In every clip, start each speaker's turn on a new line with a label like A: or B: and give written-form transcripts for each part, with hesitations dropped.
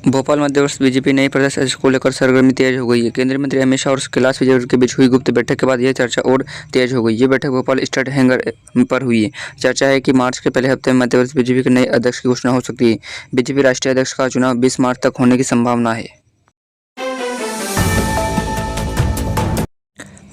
A: Bhopal Madhya Pradesh BJP नई प्रदेश अध्यक्ष को लेकर सरगर्मी तेज हो गई है। केंद्रीय मंत्री अमित शाह और कैलाश विजयवर्गीय के बीच हुई गुप्त बैठक के बाद यह चर्चा और तेज हो गई। ये बैठक भोपाल स्टेट हैंगर पर हुई है। चर्चा है कि मार्च के पहले हफ्ते में मध्य प्रदेश बीजेपी के नए अध्यक्ष की घोषणा हो सकती है। बीजेपी राष्ट्रीय अध्यक्ष का चुनाव 20 मार्च तक होने की संभावना है।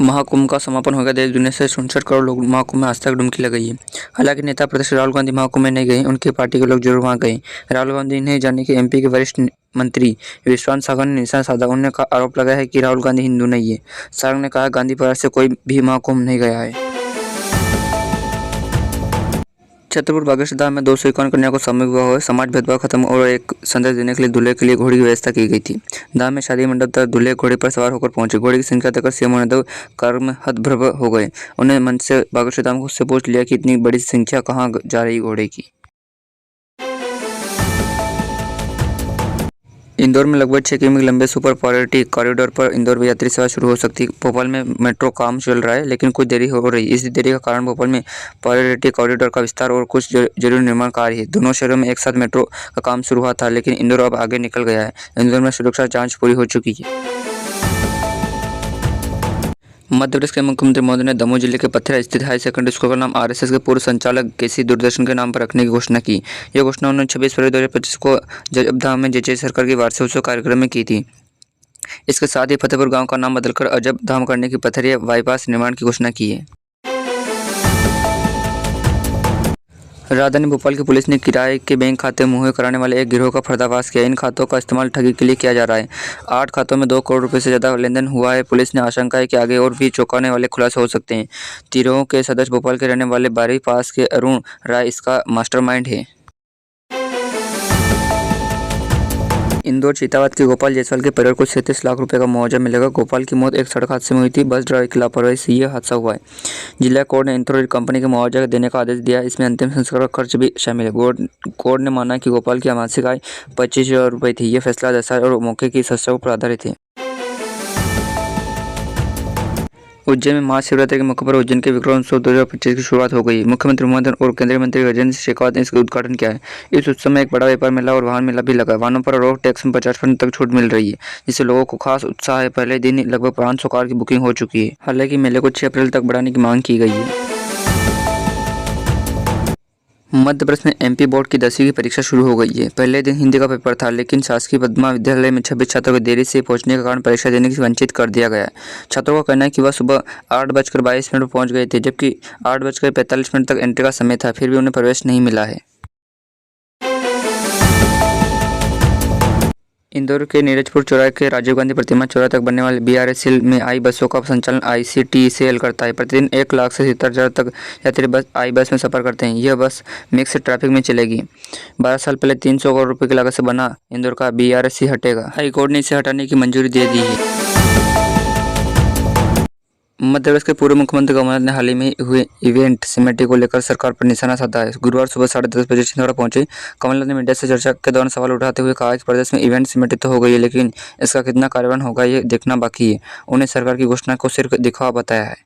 A: महाकुंभ का समापन हो गया। देश दुनिया से 67 करोड़ लोग महाकुंभ में आज तक डुबकी लगाई है। हालांकि नेता प्रतिपक्ष राहुल गांधी महाकुंभ में नहीं गए, उनकी पार्टी के लोग जरूर वहां गए। राहुल गांधी ने जाने कि एमपी के वरिष्ठ मंत्री विश्वास सागर ने निशाना साधा। उन्होंने आरोप लगाया है कि राहुल गांधी हिंदू नहीं है। सागर ने कहा गांधी परिवार से कोई भी महाकुंभ नहीं गया है। छतरपुर बागेश्वर धाम में 251 कन्या को सामूहिक विवाह हुआ। समाज भेदभाव खत्म और एक संदेश देने के लिए दूल्हे के लिए घोड़ी की व्यवस्था की गई थी। धाम में शादी मंडप तक दूल्हे घोड़े पर सवार होकर पहुंचे। घोड़े की संख्या देखकर सीएम यादव कर्म हतप्रभ हो गए। उन्होंने मंच से बागेश्वर धाम से पूछ लिया कि इतनी बड़ी संख्या कहाँ जा रही घोड़े की। इंदौर में लगभग 6 किलोमीटर लंबे सुपर प्रायोरिटी कॉरिडोर पर इंदौर यात्री सेवा शुरू हो सकती है। भोपाल में मेट्रो काम चल रहा है, लेकिन कुछ देरी हो रही है। इस देरी का कारण भोपाल में प्रायोरिटी कॉरिडोर का विस्तार और कुछ जरूरी निर्माण कार्य है। दोनों शहरों में एक साथ मेट्रो का काम शुरू हुआ था, लेकिन इंदौर अब आगे निकल गया है। इंदौर में सुरक्षा जाँच पूरी हो चुकी है। मध्य प्रदेश के मुख्यमंत्री महोदय ने दमोह जिले के पथरिया स्थित हाई सेकेंडरी स्कूल का नाम आरएसएस के पूर्व संचालक केसी दूरदर्शन के नाम पर रखने की घोषणा की। यह घोषणा उन्होंने 26 फरवरी 2025 को जजबधाम में जेजे सरकार की वार्षिक उत्सव कार्यक्रम में की थी। इसके साथ ही फतेहपुर गांव का नाम बदलकर अजब धाम करने की पथरिया बाईपास निर्माण की घोषणा की है। राजधानी भोपाल की पुलिस ने किराए के बैंक खाते मुहैया कराने वाले एक गिरोह का पर्दाफाश किया। इन खातों का इस्तेमाल ठगी के लिए किया जा रहा है। 8 खातों में 2 करोड़ रुपए से ज़्यादा लेनदेन हुआ है। पुलिस ने आशंका है कि आगे और भी चौंकाने वाले खुलासे हो सकते हैं। गिरोह के सदस्य भोपाल के रहने वाले 12वीं पास के अरुण राय इसका मास्टरमाइंड है। इंदौर चीतावत के गोपाल जायसवाल के परिवार को 37 लाख रुपए का मुआवजा मिलेगा। गोपाल की मौत एक सड़क हादसे में हुई थी। बस ड्राइवर की लापरवाही से यह हादसा हुआ है। जिला कोर्ट ने इंदौर कंपनी को मुआवजा देने का आदेश दिया। इसमें अंतिम संस्कार का खर्च भी शामिल है। कोर्ट ने माना कि गोपाल की मासिक आय 25,000 रुपये थी। यह फैसला दस्तावेज और मौके की सच्चाई पर आधारित है। उज्जैन में महाशिवरात्रि के मौके पर उज्जैन के विक्रम उत्सव 2025 की शुरुआत हो गई। मुख्यमंत्री महोदय और केंद्रीय मंत्री गजेंद्र शेखावत ने इसका उद्घाटन किया है। इस उत्सव में एक बड़ा व्यापार मेला और वाहन मेला भी लगा। वाहनों पर रोड टैक्स में 50% तक छूट मिल रही है, जिससे लोगों को खास उत्साह है। पहले दिन ही लगभग 500 कार की बुकिंग हो चुकी है। हालांकि मेले को 6 अप्रैल तक बढ़ाने की मांग की गई है। मध्य प्रदेश में एमपी बोर्ड की 10वीं की परीक्षा शुरू हो गई है। पहले दिन हिंदी का पेपर था, लेकिन शासकीय पद्मा विद्यालय में 26 छात्रों को देरी से पहुंचने के कारण परीक्षा देने से वंचित कर दिया गया है। छात्रों का कहना है कि वह सुबह 8:22 पर पहुंच गए थे, जबकि 8:45 तक एंट्री का समय था, फिर भी उन्हें प्रवेश नहीं मिला है। इंदौर के नीरजपुर चौराहे के राजीव गांधी प्रतिमा चौराहे तक बनने वाले BRSL में आई बसों का संचालन ICTCL करता है। प्रतिदिन 1 लाख से 70,000 तक यात्री बस आई बस में सफर करते हैं। यह बस मिक्स ट्रैफिक में चलेगी। 12 साल पहले 300 करोड़ रुपए की लागत से बना इंदौर का BRC हटेगा। हाईकोर्ट ने इसे हटाने की मंजूरी दे दी है। मध्य प्रदेश के पूर्व मुख्यमंत्री कमलनाथ ने हाल ही में हुए इवेंट सिमेट्री को लेकर सरकार पर निशाना साधा है। गुरुवार सुबह 10:30 बजे छिंदवाड़ा पहुंचे कमलनाथ ने मीडिया से चर्चा के दौरान सवाल उठाते हुए कहा कि प्रदेश में इवेंट सिमेट्री तो हो गई है, लेकिन इसका कितना कार्यान्वयन होगा ये देखना बाकी है। उन्हें सरकार की घोषणा को सिर्फ दिखावा बताया है।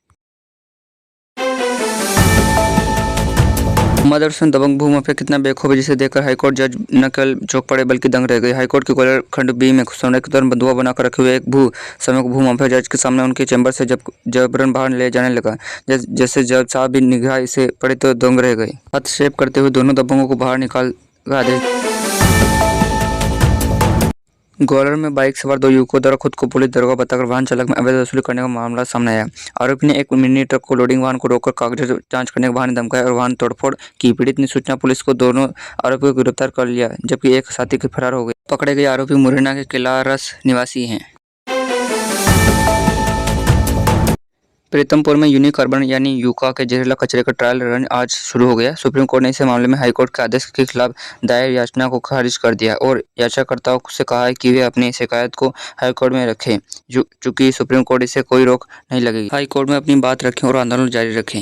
A: मध्य प्रदेश में दबंग भू माफिया कितना बेखौफ है, जिसे देखकर हाईकोर्ट जज न केवल चौंक पड़े बल्कि दंग रह गए। हाईकोर्ट के ग्वालियर खंड B में सुनवाई के दौरान बंधुआ बनाकर रखे हुए एक भू माफिया जज के सामने उनके चैम्बर से जबरन बाहर ले जाने लगा। जैसे जज साहब भी निगाह इसे पड़े तो दंग रह गए। हस्तक्षेप करते हुए दोनों दबंगों को बाहर निकाल का आदेश। ग्वालियर में बाइक सवार 2 युवकों द्वारा खुद को पुलिस दरोगा बताकर वाहन चालक में अवैध वसूली करने का मामला सामने आया। आरोपी ने एक मिनी ट्रक को लोडिंग वाहन को रोककर कागजात जांच करने के बहाने धमकाया और वाहन तोड़फोड़ की। पीड़ित ने सूचना पुलिस को दोनों आरोपियों को गिरफ्तार कर लिया, जबकि एक साथी के फरार हो गए। पकड़े गए आरोपी मुरैना के किलारस निवासी हैं। प्रीतमपुर में यूनिकार्बन यानी यूका के जहरीला कचरे का ट्रायल रन आज शुरू हो गया। सुप्रीम कोर्ट ने इस मामले में हाईकोर्ट के आदेश के खिलाफ दायर याचना को खारिज कर दिया और याचिकाकर्ताओं से कहा है कि वे अपनी शिकायत को हाईकोर्ट में रखें। चूंकि सुप्रीम कोर्ट इसे कोई रोक नहीं लगेगी, हाईकोर्ट में अपनी बात रखें और आंदोलन जारी रखें।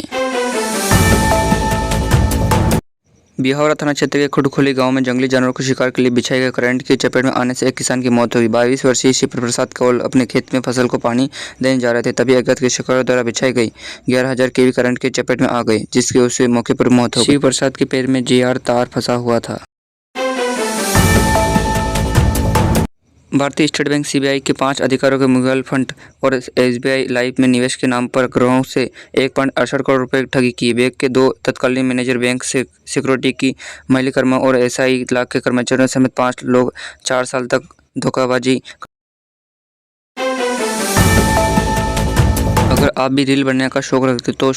A: बिहावरा थाना क्षेत्र के खुडखुली गांव में जंगली जानवरों को शिकार के लिए बिछाए गए करंट की चपेट में आने से एक किसान की मौत हुई। 22 वर्षीय शिव प्रसाद केवल अपने खेत में फसल को पानी देने जा रहे थे, तभी अज्ञात कृषकों द्वारा बिछाई गई 11,000 kV करंट की चपेट में आ गए, जिसकी उससे मौके पर मौत हो गई। शिव प्रसाद के पैर में JR तार फंसा हुआ था। भारतीय स्टेट बैंक सीबीआई के 5 अधिकारियों के म्यूचुअल फंड और एसबीआई लाइफ में निवेश के नाम पर ग्राहकों से 1.68 करोड़ रुपए ठगी की। बैंक के 2 तत्कालीन मैनेजर, बैंक से सिक्योरिटी की महिला और एसआई लाख के कर्मचारियों समेत 5 लोग 4 साल तक धोखाबाजी। अगर आप भी रील बनने का शौक रखते तो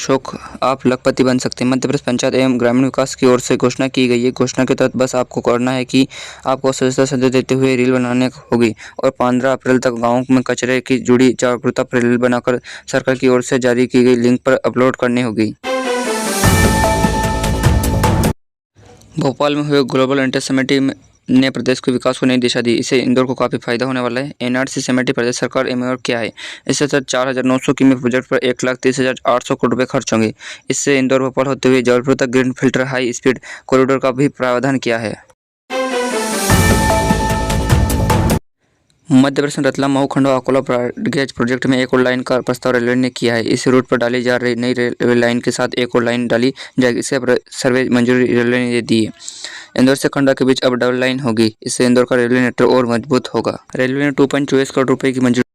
A: आप लखपति बन सकते हैं। मध्य प्रदेश पंचायत एवं ग्रामीण विकास की ओर से घोषणा की गई है। घोषणा के तहत बस आपको करना है कि आपको स्वच्छता संदेश देते हुए रील बनाने होगी और 15 अप्रैल तक गाँव में कचरे की जुड़ी जागरूकता पर रील बनाकर सरकार की ओर से जारी की गई लिंक पर अपलोड करनी होगी। भोपाल में हुए ग्लोबल इंटर समिट ने प्रदेश के विकास को नई दिशा दी। इससे इंदौर को काफ़ी फायदा होने वाला है। एनआरसी समिति प्रदेश सरकार एमओयू क्या है? इससे 4,900 की में प्रोजेक्ट पर 1,30,800 करोड़ रुपये खर्च होंगे। इससे इंदौर भोपाल होते हुए जबलपुर तक green filter high speed corridor का भी प्रावधान किया है। मध्य प्रदेश रतलाम मऊ खंडवा अकोला ब्रॉडगेज प्रोजेक्ट में एक और लाइन का प्रस्ताव रेलवे ने किया है। इस रूट पर डाली जा रही नई रेलवे लाइन के साथ एक और लाइन डाली जाएगी। इसे सर्वे मंजूरी रेलवे ने दी है। इंदौर से खंडवा के बीच अब डबल लाइन होगी। इससे इंदौर का रेलवे नेटवर्क और मजबूत होगा। रेलवे ने 2.24 करोड़ रुपए की मंजूरी